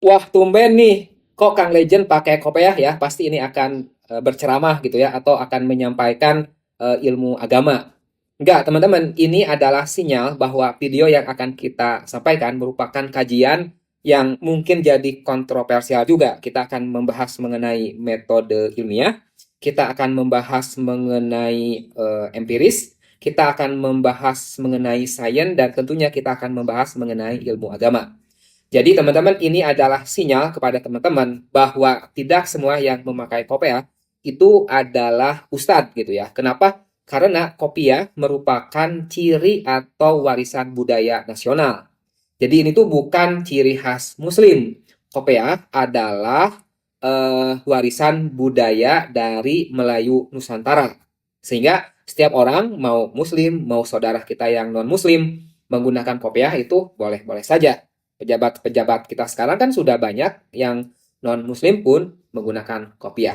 Wah, tumben nih. Kok Kang Legend pakai kopiah ya? Pasti ini akan berceramah gitu ya, atau akan menyampaikan ilmu agama. Enggak, teman-teman. Ini adalah sinyal bahwa video yang akan kita sampaikan merupakan kajian yang mungkin jadi kontroversial juga. Kita akan membahas mengenai metode ilmiah. Kita akan membahas mengenai empiris. Kita akan membahas mengenai sains, dan tentunya kita akan membahas mengenai ilmu agama. Jadi teman-teman, ini adalah sinyal kepada teman-teman bahwa tidak semua yang memakai kopiah itu adalah ustadz gitu ya. Kenapa? Karena kopiah merupakan ciri atau warisan budaya nasional. Jadi ini tuh bukan ciri khas muslim. Kopiah adalah warisan budaya dari Melayu Nusantara. Sehingga setiap orang, mau muslim, mau saudara kita yang non-muslim, menggunakan kopiah itu boleh-boleh saja. Pejabat-pejabat kita sekarang kan sudah banyak yang non-muslim pun menggunakan kopiah.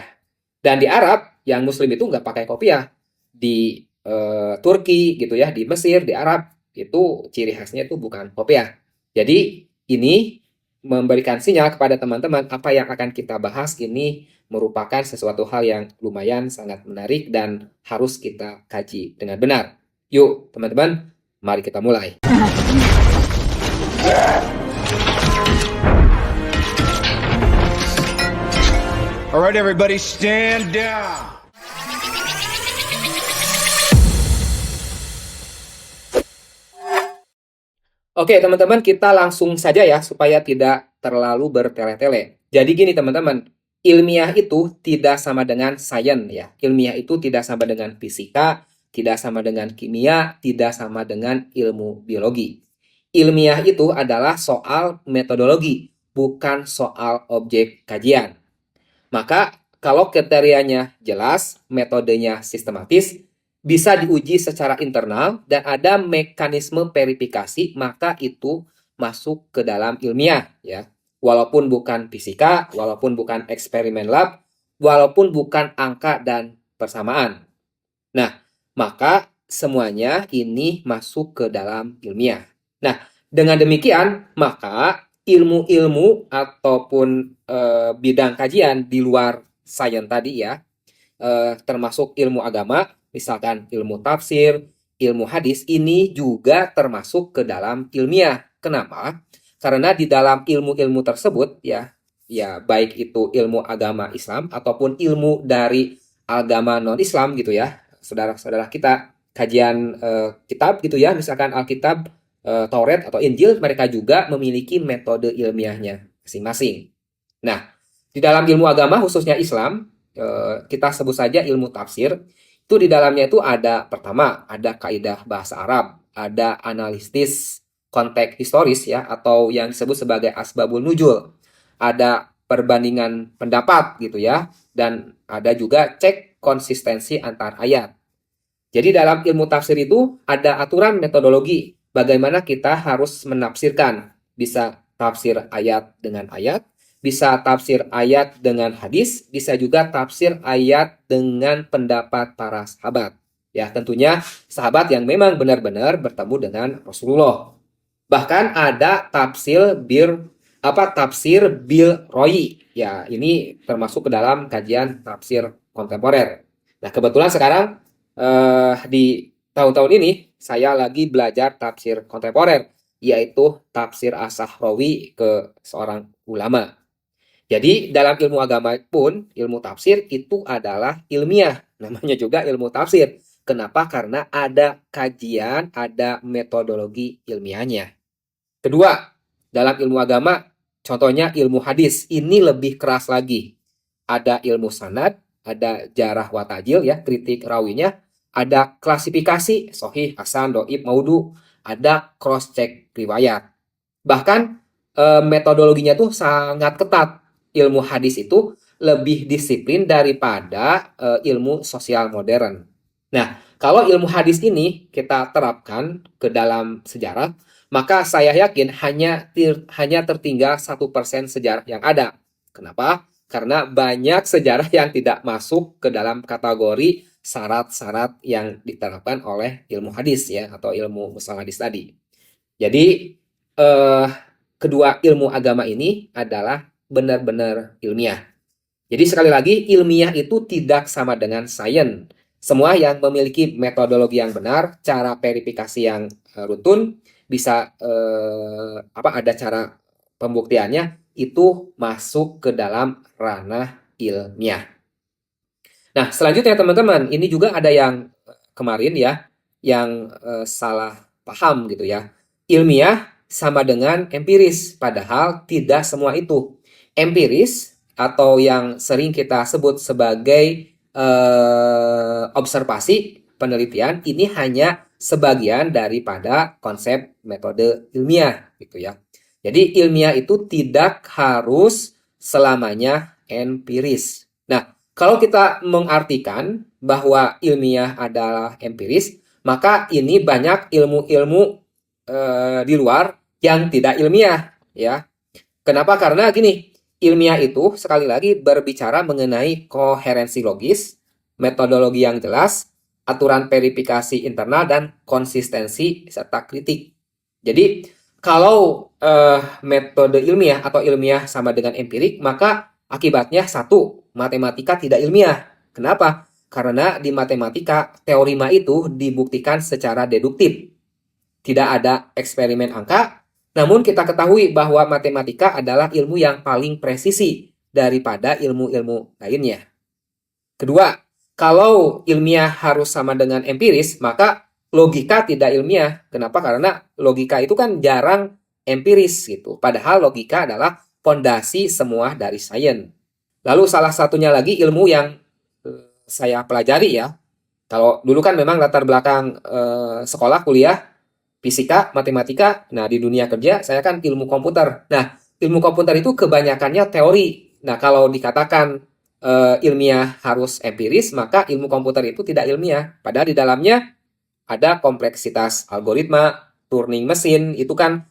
Dan di Arab, yang muslim itu nggak pakai kopiah. Di Turki gitu ya, di Mesir, di Arab, itu ciri khasnya itu bukan kopiah. Jadi ini memberikan sinyal kepada teman-teman apa yang akan kita bahas ini merupakan sesuatu hal yang lumayan sangat menarik dan harus kita kaji dengan benar. Yuk teman-teman, mari kita mulai. All right, everybody, stand down. Oke, teman-teman, kita langsung saja ya supaya tidak terlalu bertele-tele. Jadi gini, teman-teman, ilmiah itu tidak sama dengan sains ya. Ilmiah itu tidak sama dengan fisika, tidak sama dengan kimia, tidak sama dengan ilmu biologi. Ilmiah itu adalah soal metodologi, bukan soal objek kajian. Maka kalau kriterianya jelas, metodenya sistematis, bisa diuji secara internal, dan ada mekanisme verifikasi, maka itu masuk ke dalam ilmiah ya. Walaupun bukan fisika, walaupun bukan eksperimen lab, walaupun bukan angka dan persamaan. Nah, maka semuanya ini masuk ke dalam ilmiah. Nah, dengan demikian, maka ilmu-ilmu ataupun bidang kajian di luar sains tadi ya, termasuk ilmu agama, misalkan ilmu tafsir, ilmu hadis, ini juga termasuk ke dalam ilmiah. Kenapa? Karena di dalam ilmu-ilmu tersebut ya, ya baik itu ilmu agama Islam ataupun ilmu dari agama non-Islam gitu ya, saudara-saudara kita kajian kitab gitu ya, misalkan Alkitab, Taurat atau Injil, mereka juga memiliki metode ilmiahnya masing-masing. Nah, di dalam ilmu agama khususnya Islam, kita sebut saja ilmu tafsir, itu di dalamnya itu ada pertama, ada kaidah bahasa Arab, ada analisis konteks historis ya, atau yang disebut sebagai asbabun nuzul, ada perbandingan pendapat gitu ya, dan ada juga cek konsistensi antar ayat. Jadi dalam ilmu tafsir itu ada aturan metodologi bagaimana kita harus menafsirkan. Bisa tafsir ayat dengan ayat, bisa tafsir ayat dengan hadis, bisa juga tafsir ayat dengan pendapat para sahabat. Ya, tentunya sahabat yang memang benar-benar bertemu dengan Rasulullah. Bahkan ada tafsir bil roi. Ya, ini termasuk ke dalam kajian tafsir kontemporer. Nah, kebetulan sekarang di tahun-tahun ini saya lagi belajar tafsir kontemporer, yaitu tafsir As-Sahrawi ke seorang ulama. Jadi dalam ilmu agama pun ilmu tafsir itu adalah ilmiah, namanya juga ilmu tafsir. Kenapa? Karena ada kajian, ada metodologi ilmiahnya. Kedua, dalam ilmu agama, contohnya ilmu hadis, ini lebih keras lagi. Ada ilmu sanad, ada jarah wa ta'dil ya, kritik rawinya, ada klasifikasi sahih, hasan, dhaif, maudhu, ada cross check riwayat. Bahkan metodologinya tuh sangat ketat. Ilmu hadis itu lebih disiplin daripada ilmu sosial modern. Nah, kalau ilmu hadis ini kita terapkan ke dalam sejarah, maka saya yakin hanya tertinggal 1% sejarah yang ada. Kenapa? Karena banyak sejarah yang tidak masuk ke dalam kategori syarat-syarat yang diterapkan oleh ilmu hadis ya, atau ilmu mustalah hadis tadi. Jadi eh, kedua ilmu agama ini adalah benar-benar ilmiah. Jadi sekali lagi, ilmiah itu tidak sama dengan sains. Semua yang memiliki metodologi yang benar, cara verifikasi yang rutin, bisa ada cara pembuktiannya, itu masuk ke dalam ranah ilmiah. Nah, selanjutnya teman-teman, ini juga ada yang kemarin ya, yang salah paham gitu ya. Ilmiah sama dengan empiris, padahal tidak semua itu. Empiris atau yang sering kita sebut sebagai observasi, penelitian, ini hanya sebagian daripada konsep metode ilmiah gitu ya. Jadi ilmiah itu tidak harus selamanya empiris. Nah, kalau kita mengartikan bahwa ilmiah adalah empiris, maka ini banyak ilmu-ilmu di luar yang tidak ilmiah ya. Kenapa? Karena gini, ilmiah itu sekali lagi berbicara mengenai koherensi logis, metodologi yang jelas, aturan verifikasi internal, dan konsistensi serta kritik. Jadi kalau metode ilmiah atau ilmiah sama dengan empirik, maka akibatnya satu, matematika tidak ilmiah. Kenapa? Karena di matematika teori itu dibuktikan secara deduktif. Tidak ada eksperimen angka, namun kita ketahui bahwa matematika adalah ilmu yang paling presisi daripada ilmu-ilmu lainnya. Kedua, kalau ilmiah harus sama dengan empiris, maka logika tidak ilmiah. Kenapa? Karena logika itu kan jarang empiris gitu. Padahal logika adalah fondasi semua dari sains. Lalu salah satunya lagi ilmu yang saya pelajari ya. Kalau dulu kan memang latar belakang sekolah, kuliah, fisika, matematika. Nah, di dunia kerja saya kan ilmu komputer. Nah, ilmu komputer itu kebanyakannya teori. Nah, kalau dikatakan ilmiah harus empiris, maka ilmu komputer itu tidak ilmiah. Padahal di dalamnya ada kompleksitas algoritma, Turing mesin, itu kan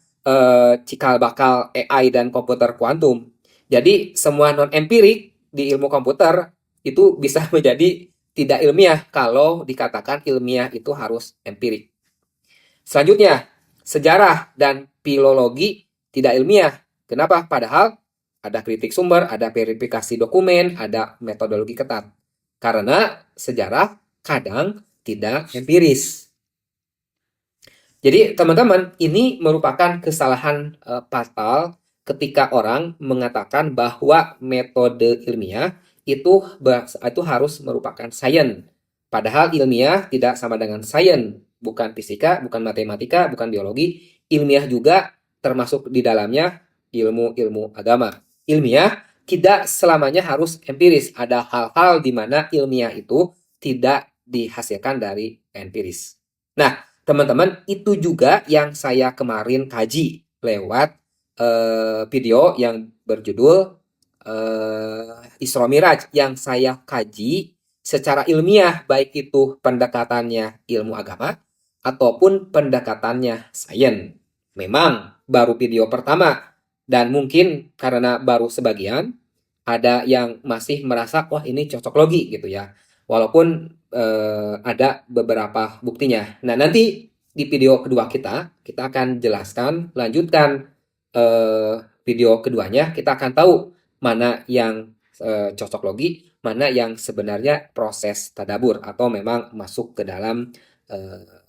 cikal bakal AI dan komputer kuantum. Jadi semua non-empirik di ilmu komputer itu bisa menjadi tidak ilmiah kalau dikatakan ilmiah itu harus empirik. Selanjutnya, sejarah dan filologi tidak ilmiah. Kenapa? Padahal ada kritik sumber, ada verifikasi dokumen, ada metodologi ketat. Karena sejarah kadang tidak empiris. Jadi teman-teman, ini merupakan kesalahan fatal ketika orang mengatakan bahwa metode ilmiah itu harus merupakan sains. Padahal ilmiah tidak sama dengan sains. Bukan fisika, bukan matematika, bukan biologi. Ilmiah juga termasuk di dalamnya ilmu-ilmu agama. Ilmiah tidak selamanya harus empiris. Ada hal-hal di mana ilmiah itu tidak dihasilkan dari empiris. Nah, teman-teman, itu juga yang saya kemarin kaji lewat video yang berjudul Isra Miraj, yang saya kaji secara ilmiah, baik itu pendekatannya ilmu agama ataupun pendekatannya sains. Memang baru video pertama, dan mungkin karena baru sebagian, ada yang masih merasa, wah ini cocok logi gitu ya. Walaupun ada beberapa buktinya. Nah, nanti di video kedua kita akan jelaskan, lanjutkan video keduanya, kita akan tahu mana yang cocok logi, mana yang sebenarnya proses tadabur atau memang masuk ke dalam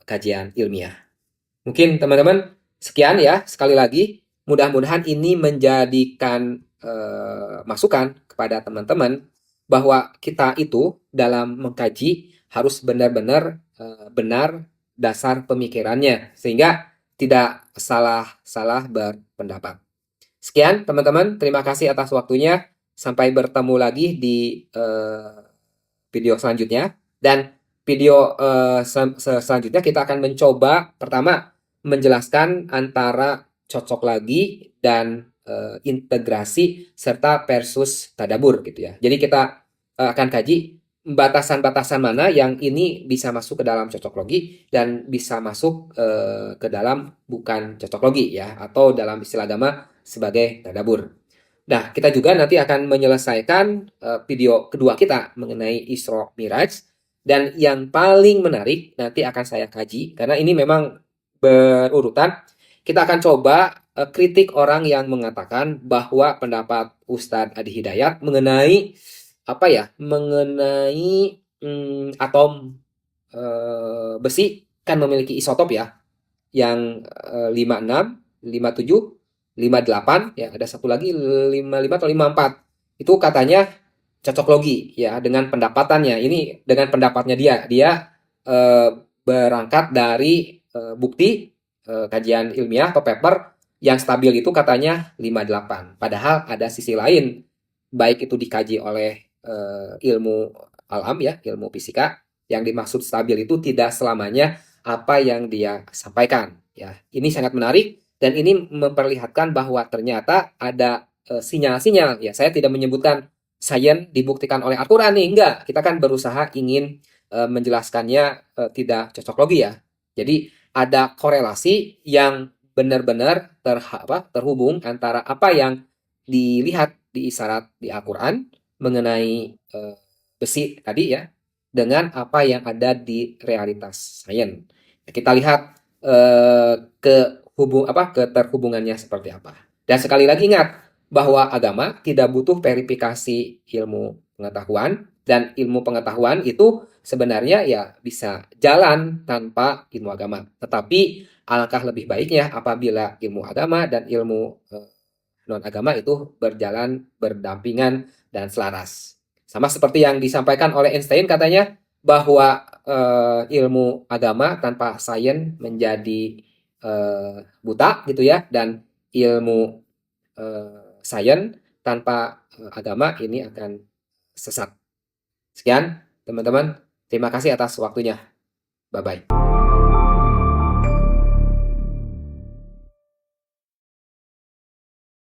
kajian ilmiah. Mungkin teman-teman sekian ya, sekali lagi mudah-mudahan ini menjadikan masukan kepada teman-teman bahwa kita itu dalam mengkaji harus benar-benar benar dasar pemikirannya sehingga tidak salah berpendapat. Sekian teman-teman, terima kasih atas waktunya. Sampai bertemu lagi di video selanjutnya. Dan video selanjutnya kita akan mencoba pertama menjelaskan antara cocok lagi dan integrasi serta versus tadabur gitu ya. Jadi kita akan kaji batasan-batasan mana yang ini bisa masuk ke dalam cocok logi dan bisa masuk ke dalam bukan cocok logi ya, atau dalam istilah agama sebagai tadabur. Nah, kita juga nanti akan menyelesaikan video kedua kita mengenai Isra Miraj, dan yang paling menarik nanti akan saya kaji karena ini memang berurutan. Kita akan coba kritik orang yang mengatakan bahwa pendapat Ustadz Adi Hidayat mengenai mengenai atom besi kan memiliki isotop ya, yang 56, 57, 58, ya ada satu lagi 55 atau 54. Itu katanya cocok logi ya dengan pendapatannya. Ini dengan pendapatnya dia berangkat dari bukti kajian ilmiah atau paper yang stabil itu katanya 58. Padahal ada sisi lain, baik itu dikaji oleh ilmu alam ya, ilmu fisika, yang dimaksud stabil itu tidak selamanya apa yang dia sampaikan ya. Ini sangat menarik dan ini memperlihatkan bahwa ternyata ada sinyal-sinyal ya. Saya tidak menyebutkan sains dibuktikan oleh Al-Qur'an nih, enggak. Kita kan berusaha ingin menjelaskannya tidak cocok logi ya. Jadi ada korelasi yang benar-benar terhubung antara apa yang dilihat di isyarat di Al-Qur'an mengenai besi tadi ya dengan apa yang ada di realitas sains. Kita lihat keterhubungannya seperti apa. Dan sekali lagi ingat bahwa agama tidak butuh verifikasi ilmu pengetahuan, dan ilmu pengetahuan itu sebenarnya ya bisa jalan tanpa ilmu agama. Tetapi alangkah lebih baiknya apabila ilmu agama dan ilmu non agama itu berjalan berdampingan dan selaras. Sama seperti yang disampaikan oleh Einstein katanya bahwa ilmu agama tanpa sains menjadi buta gitu ya, dan ilmu sains tanpa agama ini akan sesat. Sekian teman-teman, terima kasih atas waktunya. Bye bye.